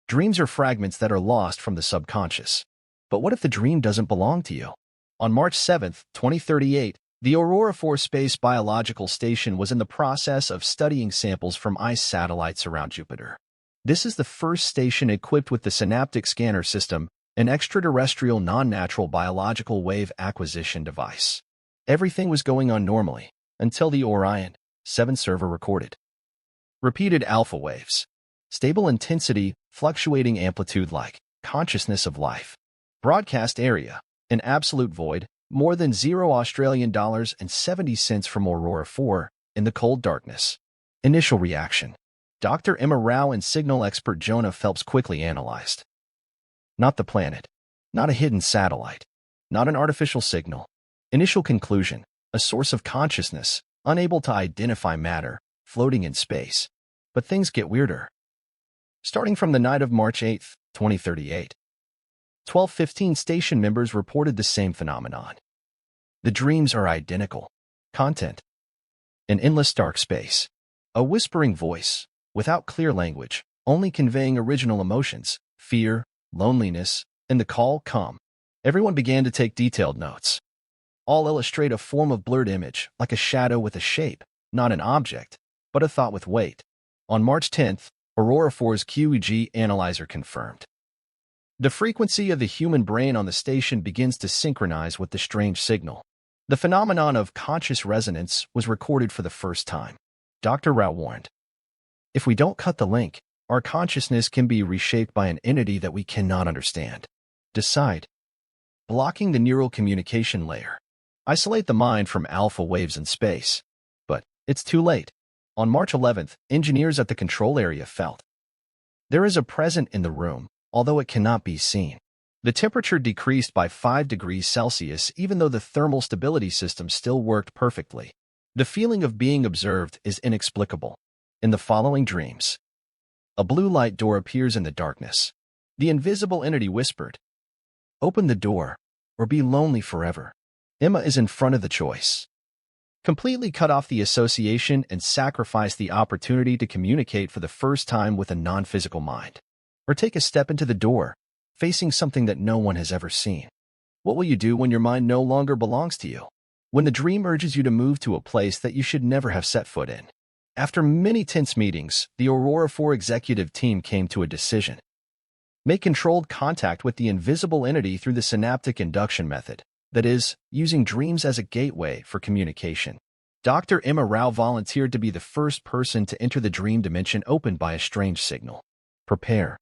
Dreams are fragments that are lost from the subconscious. But what if the dream doesn't belong to you? On March 7, 2038, the Aurora-IV Space Biological Station was in the process of studying samples from ice satellites around Jupiter. This is the first station equipped with the Synaptic Scanner System, an extraterrestrial non-natural biological wave acquisition device. Everything was going on normally, until the Orion-7 server recorded repeated alpha waves. Stable intensity, fluctuating amplitude like consciousness of life. Broadcast area, an absolute void, more than $0.70 from Aurora-IV, in the cold darkness. Initial reaction. Dr. Emma Rao and signal expert Jonah Phelps quickly analyzed. Not the planet. Not a hidden satellite. Not an artificial signal. Initial conclusion. A source of consciousness, unable to identify matter, floating in space. But things get weirder. Starting from the night of March 8, 2038. 12:15 station members reported the same phenomenon. The dreams are identical. Content. An endless dark space. A whispering voice, without clear language, only conveying original emotions, fear, loneliness, and the call, come. Everyone began to take detailed notes. All illustrate a form of blurred image, like a shadow with a shape, not an object, but a thought with weight. On March 10th, Aurora-IV's QEEG analyzer confirmed. The frequency of the human brain on the station begins to synchronize with the strange signal. The phenomenon of conscious resonance was recorded for the first time. Dr. Rao warned, if we don't cut the link, our consciousness can be reshaped by an entity that we cannot understand. Decide. Blocking the neural communication layer. Isolate the mind from alpha waves in space. But it's too late. On March 11th, engineers at the control area felt there is a present in the room, although it cannot be seen. The temperature decreased by 5 degrees Celsius even though the thermal stability system still worked perfectly. The feeling of being observed is inexplicable. In the following dreams, a blue light door appears in the darkness. The invisible entity whispered, open the door, or be lonely forever. Emma is in front of the choice. Completely cut off the association and sacrifice the opportunity to communicate for the first time with a non-physical mind. Or take a step into the door, facing something that no one has ever seen. What will you do when your mind no longer belongs to you? When the dream urges you to move to a place that you should never have set foot in. After many tense meetings, the Aurora-IV executive team came to a decision. Make controlled contact with the invisible entity through the synaptic induction method, that is, using dreams as a gateway for communication. Dr. Emma Rao volunteered to be the first person to enter the dream dimension opened by a strange signal. Prepare.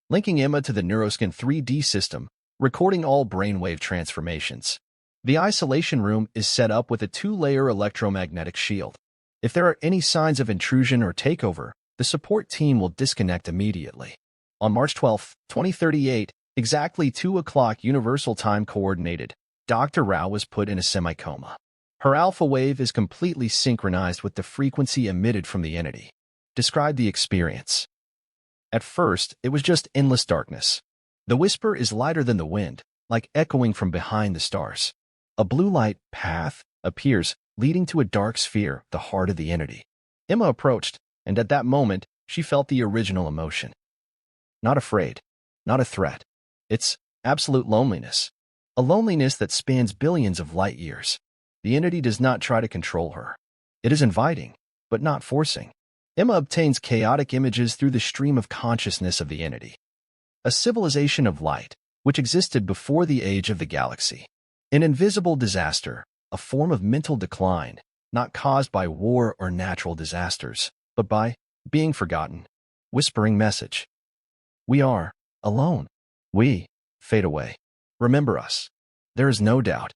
Linking Emma to the Neuroscan 3D system, recording all brainwave transformations. The isolation room is set up with a 2-layer electromagnetic shield. If there are any signs of intrusion or takeover, the support team will disconnect immediately. On March 12, 2038, exactly 2 o'clock Universal Time Coordinated, Dr. Rao was put in a semi-coma. Her alpha wave is completely synchronized with the frequency emitted from the entity. Describe the experience. At first, it was just endless darkness. The whisper is lighter than the wind, like echoing from behind the stars. A blue light path appears, leading to a dark sphere, the heart of the entity. Emma approached, and at that moment, she felt the original emotion. Not afraid, not a threat. It's absolute loneliness. A loneliness that spans billions of light years. The entity does not try to control her. It is inviting, but not forcing. Emma obtains chaotic images through the stream of consciousness of the entity. A civilization of light, which existed before the age of the galaxy. An invisible disaster, a form of mental decline, not caused by war or natural disasters, but by being forgotten. Whispering message. We are alone. We fade away. Remember us. There is no doubt.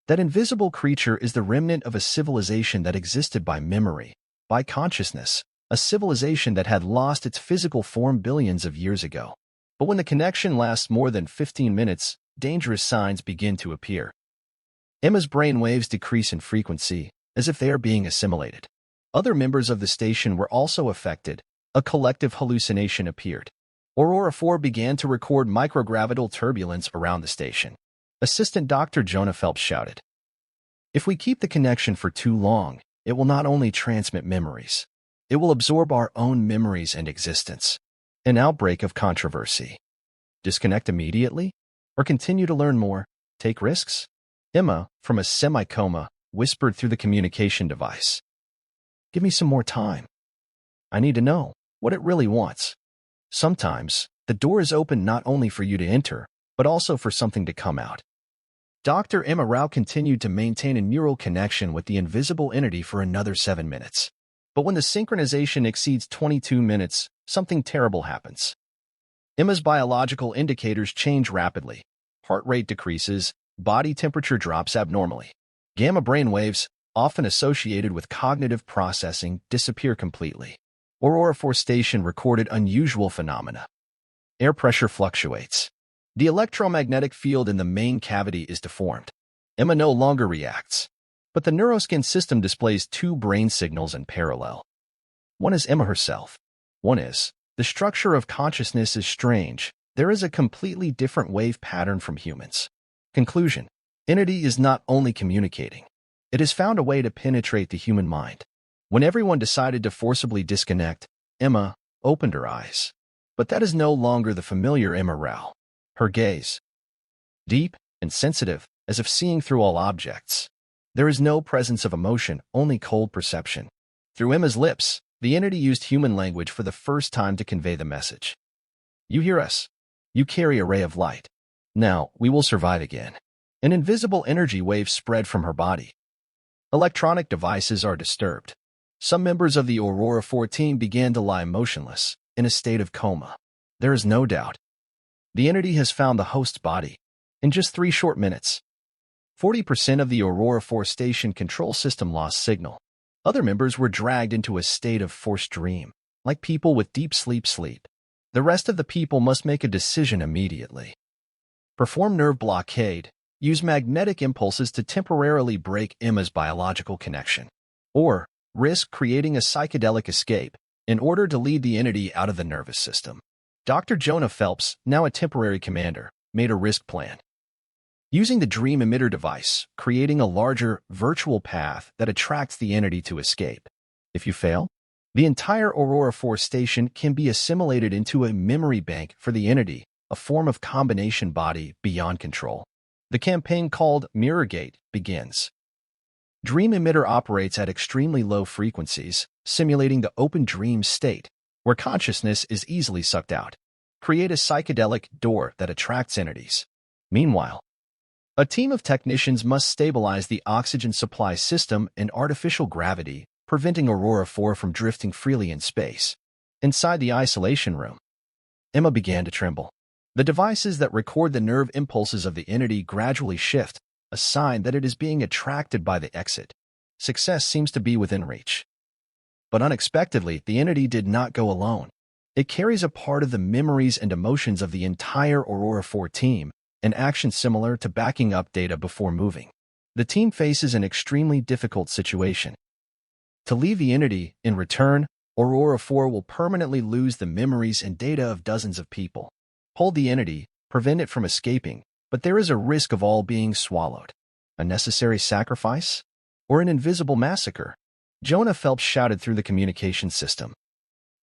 That invisible creature is the remnant of a civilization that existed by memory, by consciousness, a civilization that had lost its physical form billions of years ago. But when the connection lasts more than 15 minutes, dangerous signs begin to appear. Emma's brain waves decrease in frequency, as if they are being assimilated. Other members of the station were also affected. A collective hallucination appeared. Aurora-IV began to record microgravital turbulence around the station. Assistant Dr. Jonah Phelps shouted, if we keep the connection for too long, it will not only transmit memories, it will absorb our own memories and existence. An outbreak of controversy. Disconnect immediately? Or continue to learn more? Take risks? Emma, from a semi-coma, whispered through the communication device. Give me some more time. I need to know what it really wants. Sometimes, the door is open not only for you to enter, but also for something to come out. Dr. Emma Rao continued to maintain a neural connection with the invisible entity for another 7 minutes. But when the synchronization exceeds 22 minutes, something terrible happens. Emma's biological indicators change rapidly. Heart rate decreases, body temperature drops abnormally. Gamma brainwaves, often associated with cognitive processing, disappear completely. Aurora-IV station recorded unusual phenomena. Air pressure fluctuates. The electromagnetic field in the main cavity is deformed. Emma no longer reacts. But the neuroskin system displays two brain signals in parallel. One is Emma herself. One is, the structure of consciousness is strange. There is a completely different wave pattern from humans. Conclusion. Entity is not only communicating. It has found a way to penetrate the human mind. When everyone decided to forcibly disconnect, Emma opened her eyes. But that is no longer the familiar Emma Rao. Her gaze, deep and sensitive, as if seeing through all objects. There is no presence of emotion, only cold perception. Through Emma's lips, the entity used human language for the first time to convey the message. You hear us. You carry a ray of light. Now, we will survive again. An invisible energy wave spread from her body. Electronic devices are disturbed. Some members of the Aurora-IV team began to lie motionless, in a state of coma. There is no doubt. The entity has found the host's body. In just 3 short minutes, 40% of the Aurora-IV station control system lost signal. Other members were dragged into a state of forced dream, like people with deep sleep. The rest of the people must make a decision immediately. Perform nerve blockade, use magnetic impulses to temporarily break Emma's biological connection, or risk creating a psychedelic escape in order to lead the entity out of the nervous system. Dr. Jonah Phelps, now a temporary commander, made a risk plan. Using the dream emitter device, creating a larger, virtual path that attracts the entity to escape. If you fail, the entire Aurora-IV station can be assimilated into a memory bank for the entity, a form of combination body beyond control. The campaign called Mirrorgate begins. Dream emitter operates at extremely low frequencies, simulating the open dream state, where consciousness is easily sucked out. Create a psychedelic door that attracts entities. Meanwhile, a team of technicians must stabilize the oxygen supply system and artificial gravity, preventing Aurora-IV from drifting freely in space. Inside the isolation room, Emma began to tremble. The devices that record the nerve impulses of the entity gradually shift, a sign that it is being attracted by the exit. Success seems to be within reach. But unexpectedly, the entity did not go alone. It carries a part of the memories and emotions of the entire Aurora-IV team, an action similar to backing up data before moving. The team faces an extremely difficult situation. To leave the entity, in return, Aurora-IV will permanently lose the memories and data of dozens of people. Hold the entity, prevent it from escaping, but there is a risk of all being swallowed. A necessary sacrifice? Or an invisible massacre? Jonah Phelps shouted through the communication system.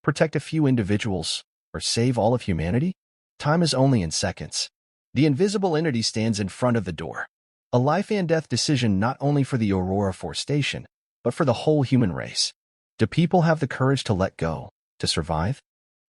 Protect a few individuals, or save all of humanity? Time is only in seconds. The invisible entity stands in front of the door. A life and death decision not only for the Aurora-IV station, but for the whole human race. Do people have the courage to let go, to survive?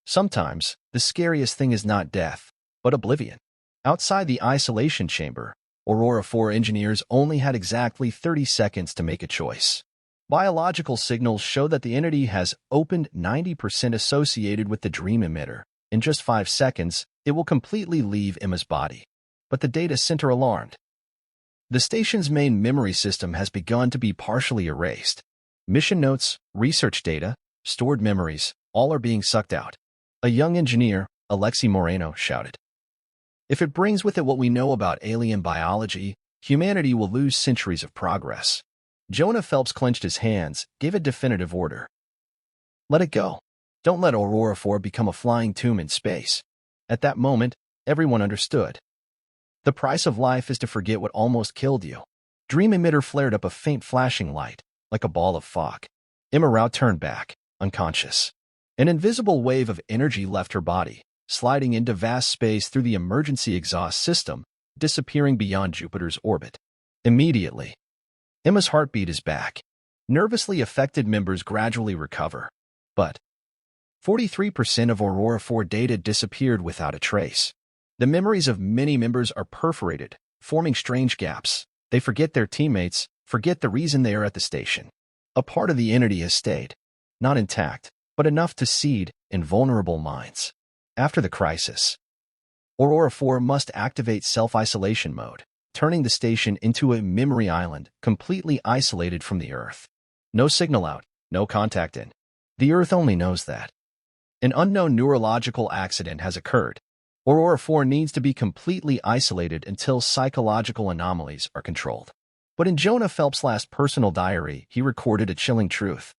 Sometimes, the scariest thing is not death, but oblivion. Outside the isolation chamber, Aurora-IV engineers only had exactly 30 seconds to make a choice. Biological signals show that the entity has opened 90% associated with the dream emitter. In just 5 seconds, it will completely leave Emma's body. But the data center alarmed. The station's main memory system has begun to be partially erased. Mission notes, research data, stored memories, all are being sucked out. A young engineer, Alexi Moreno, shouted. If it brings with it what we know about alien biology, humanity will lose centuries of progress. Jonah Phelps clenched his hands, gave a definitive order. Let it go. Don't let Aurora-IV become a flying tomb in space. At that moment, everyone understood. The price of life is to forget what almost killed you. Dream emitter flared up a faint flashing light, like a ball of fog. Emma Rao turned back, unconscious. An invisible wave of energy left her body, sliding into vast space through the emergency exhaust system, disappearing beyond Jupiter's orbit. Immediately, Emma's heartbeat is back. Nervously affected members gradually recover, but 43% of Aurora-IV data disappeared without a trace. The memories of many members are perforated, forming strange gaps. They forget their teammates, forget the reason they are at the station. A part of the entity has stayed, not intact, but enough to seed in vulnerable minds. After the crisis, Aurora-IV must activate self-isolation mode, turning the station into a memory island completely isolated from the Earth. No signal out, no contact in. The Earth only knows that. An unknown neurological accident has occurred. Aurora-IV needs to be completely isolated until psychological anomalies are controlled. But in Jonah Phelps' last personal diary, he recorded a chilling truth.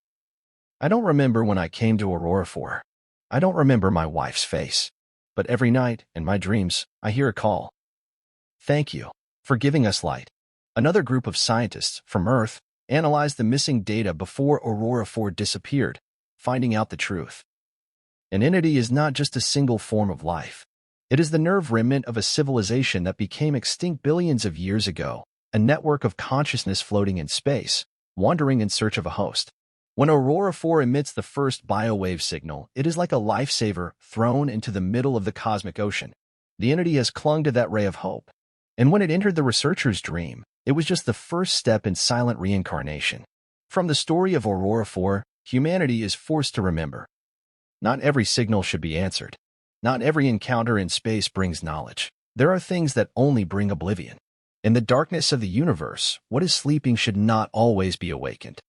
I don't remember when I came to Aurora-IV. I don't remember my wife's face. But every night, in my dreams, I hear a call. Thank you for giving us light. Another group of scientists from Earth analyzed the missing data before Aurora-IV disappeared, finding out the truth. An entity is not just a single form of life. It is the nerve remnant of a civilization that became extinct billions of years ago, a network of consciousness floating in space, wandering in search of a host. When Aurora-IV emits the first biowave signal, it is like a lifesaver thrown into the middle of the cosmic ocean. The entity has clung to that ray of hope. And when it entered the researcher's dream, it was just the first step in silent reincarnation. From the story of Aurora-IV, humanity is forced to remember. Not every signal should be answered. Not every encounter in space brings knowledge. There are things that only bring oblivion. In the darkness of the universe, what is sleeping should not always be awakened.